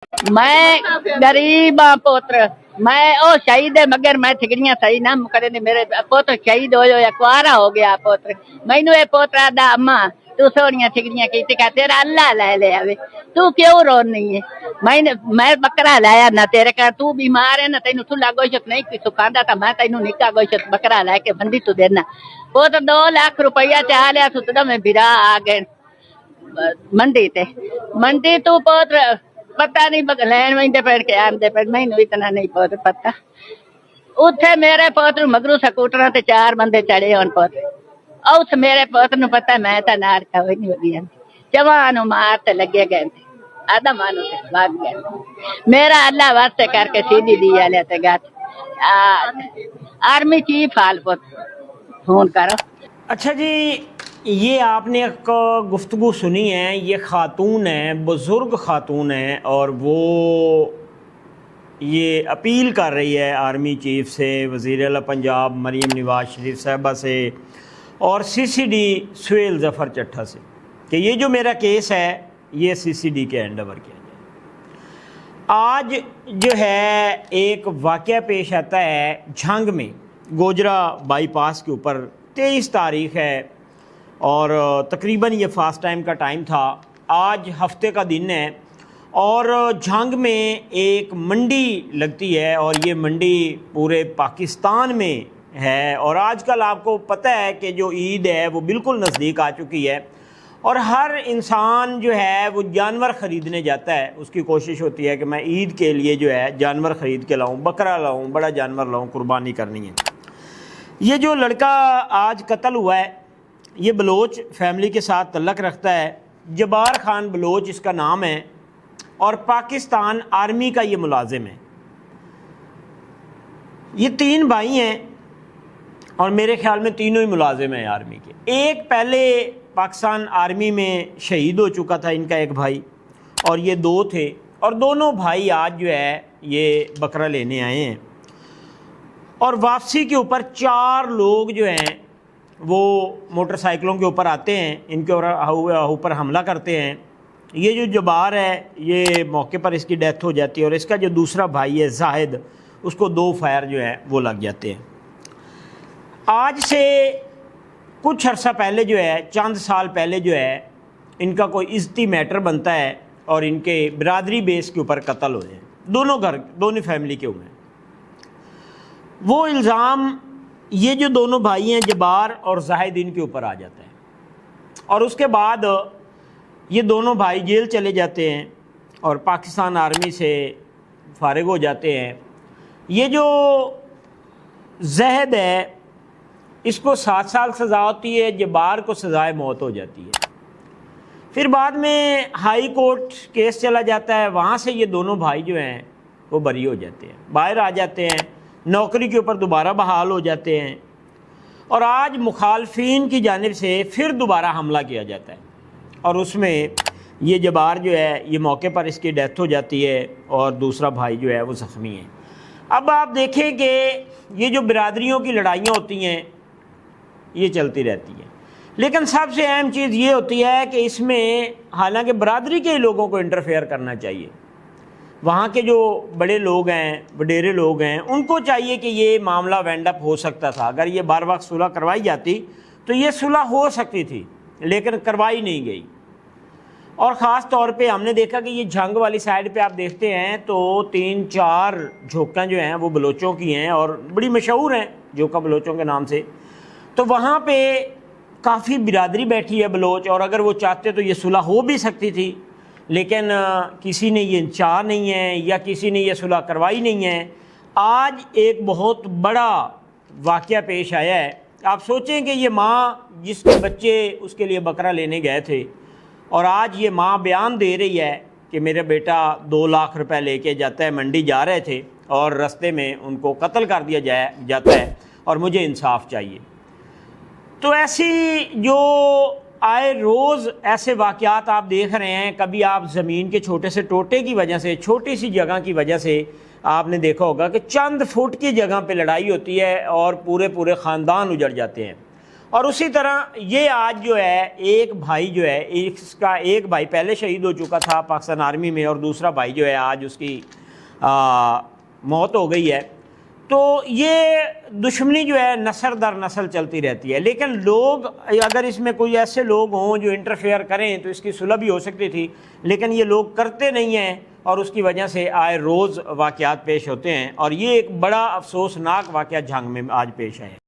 मैं गरीब हाँ पुत्र, मैं ओ शहीद है मगर मैं ठिकरियां सही ना करे ने मेरे पुत्र शहीद हो या कुआरा हो गया पुत्र। मैनू ये पोतरा दा अम्मा तू सोनिया ठिकरियां की कह तेरा अल्लाह ले ले आवे, तू क्यों रोनी है? मैं बकरा लाया ना तेरे घर, तू बीमार है ना तेन ठुला गोशत नहीं किसु खांदा था, मैं तेन निका गोशत बकरा लाके बंदी तू देना पुत्र। 2 लाख रुपया चाह लिया सुतदा में बिरा आ गए मंडी ते मंडी तू पुत्र पता नहीं लैन वही पेड़ के आंदे पे मैनू इतना नहीं पुत्र पता। उथे मेरे पुत्र मगरू स्कूटर ते 4 बंदे चढ़े होन पुत्र, उस मेरे पुत्र नु पता मैं तो नार खावे नहीं वगी जवान मार ते लगे गए आधा मानो ते भाग गए। मेरा अल्लाह वास्ते करके सीधी दी आले ते गात आर्मी चीफ हाल पुत्र फोन करो। अच्छा जी, ये आपने एक गुफ्तगू सुनी है, ये ख़ातून है, बुज़ुर्ग ख़ातून है, और वो ये अपील कर रही है आर्मी चीफ से, वज़ीर आला पंजाब मरीम नवाज़ शरीफ साहबा से और CCD सुहेल ज़फ़र चट्ठा से कि ये जो मेरा केस है ये CCD के हैंड ओवर किया जाए। आज जो है एक वाक़या पेश आता है झंग में, गोजरा बाईपास के ऊपर 23 तारीख़ है और तकरीबन ये फ़ास्ट टाइम का टाइम था। आज हफ्ते का दिन है और झंग में एक मंडी लगती है और ये मंडी पूरे पाकिस्तान में है। और आजकल आपको पता है कि जो ईद है वो बिल्कुल नज़दीक आ चुकी है और हर इंसान जो है वो जानवर ख़रीदने जाता है। उसकी कोशिश होती है कि मैं ईद के लिए जो है जानवर ख़रीद के लाऊं, बकरा लाऊं, बड़ा जानवर लाऊं, कुर्बानी करनी है। ये जो लड़का आज कत्ल हुआ है ये बलोच फैमिली के साथ तल्लक़ रखता है, जबार ख़ान बलोच इसका नाम है और पाकिस्तान आर्मी का ये मुलाजिम है। ये 3 भाई हैं और मेरे ख़्याल में तीनों ही मुलाजिम हैं आर्मी के। एक पहले पाकिस्तान आर्मी में शहीद हो चुका था इनका एक भाई, और ये 2 थे और दोनों भाई आज जो है ये बकरा लेने आए हैं और वापसी के ऊपर 4 लोग जो हैं वो मोटरसाइकिलों के ऊपर आते हैं, इनके ऊपर हमला करते हैं। ये जो जबार है ये मौके पर इसकी डेथ हो जाती है और इसका जो दूसरा भाई है जाहिद, उसको 2 फायर जो है वो लग जाते हैं। आज से कुछ अर्सा पहले जो है, चंद साल पहले जो है, इनका कोई इज्जती मैटर बनता है और इनके बिरादरी बेस के ऊपर कत्ल हो जाए। दोनों फैमिली के हुए। वो इल्ज़ाम ये जो दोनों भाई हैं जबार और जाहिद इनके ऊपर आ जाता है और उसके बाद ये दोनों भाई जेल चले जाते हैं और पाकिस्तान आर्मी से फारिग हो जाते हैं। ये जो जहद है इसको 7 साल सज़ा होती है, जबार को सज़ाए मौत हो जाती है। फिर बाद में हाई कोर्ट केस चला जाता है, वहाँ से ये दोनों भाई जो हैं वो बरी हो जाते हैं, बाहर आ जाते हैं, नौकरी के ऊपर दोबारा बहाल हो जाते हैं। और आज मुखालफिन की जानिब से फिर दोबारा हमला किया जाता है और उसमें ये जबार जो है ये मौके पर इसकी डेथ हो जाती है और दूसरा भाई जो है वो ज़ख्मी है। अब आप देखें कि ये जो बिरादरियों की लड़ाइयाँ होती हैं ये चलती रहती हैं, लेकिन सबसे अहम चीज़ ये होती है कि इसमें हालांकि बरादरी के लोगों को इंटरफेयर करना चाहिए। वहाँ के जो बड़े लोग हैं, वडेरे लोग हैं, उनको चाहिए कि ये मामला वेंड अप हो सकता था। अगर ये बार वक्त सुलह करवाई जाती तो ये सुलह हो सकती थी, लेकिन करवाई नहीं गई। और ख़ास तौर पे हमने देखा कि ये झंग वाली साइड पे आप देखते हैं तो 3-4 झोंका जो हैं वो बलोचों की हैं और बड़ी मशहूर हैं झोंका बलोचों के नाम से। तो वहाँ पे काफ़ी बिरादरी बैठी है बलोच, और अगर वो चाहते तो ये सुलह हो भी सकती थी, लेकिन किसी ने ये चाह नहीं है या किसी ने ये सुलह करवाई नहीं है। आज एक बहुत बड़ा वाक़या पेश आया है। आप सोचें कि ये माँ जिसके बच्चे उसके लिए बकरा लेने गए थे और आज ये माँ बयान दे रही है कि मेरा बेटा 2 लाख रुपए लेके जाता है, मंडी जा रहे थे और रास्ते में उनको कत्ल कर दिया जाता है और मुझे इंसाफ चाहिए। तो ऐसी जो आए रोज़ ऐसे वाक़यात आप देख रहे हैं। कभी आप ज़मीन के छोटे से टोटे की वजह से, छोटी सी जगह की वजह से आपने देखा होगा कि चंद फुट की जगह पे लड़ाई होती है और पूरे ख़ानदान उजड़ जाते हैं। اور اسی طرح یہ آج جو ہے ایک بھائی جو ہے، اس کا ایک بھائی پہلے شہید ہو چکا تھا پاکستان آرمی میں، اور دوسرا بھائی جو ہے آج اس کی موت ہو گئی ہے۔ تو یہ دشمنی جو ہے نسل در نسل چلتی رہتی ہے، لیکن لوگ اگر اس میں کوئی ایسے لوگ ہوں جو انٹرفیئر کریں تو اس کی صلح بھی ہو سکتی تھی، لیکن یہ لوگ کرتے نہیں ہیں، اور اس کی وجہ سے آئے روز واقعات پیش ہوتے ہیں، اور یہ ایک بڑا افسوسناک واقعہ جھنگ میں آج پیش آیا ہے۔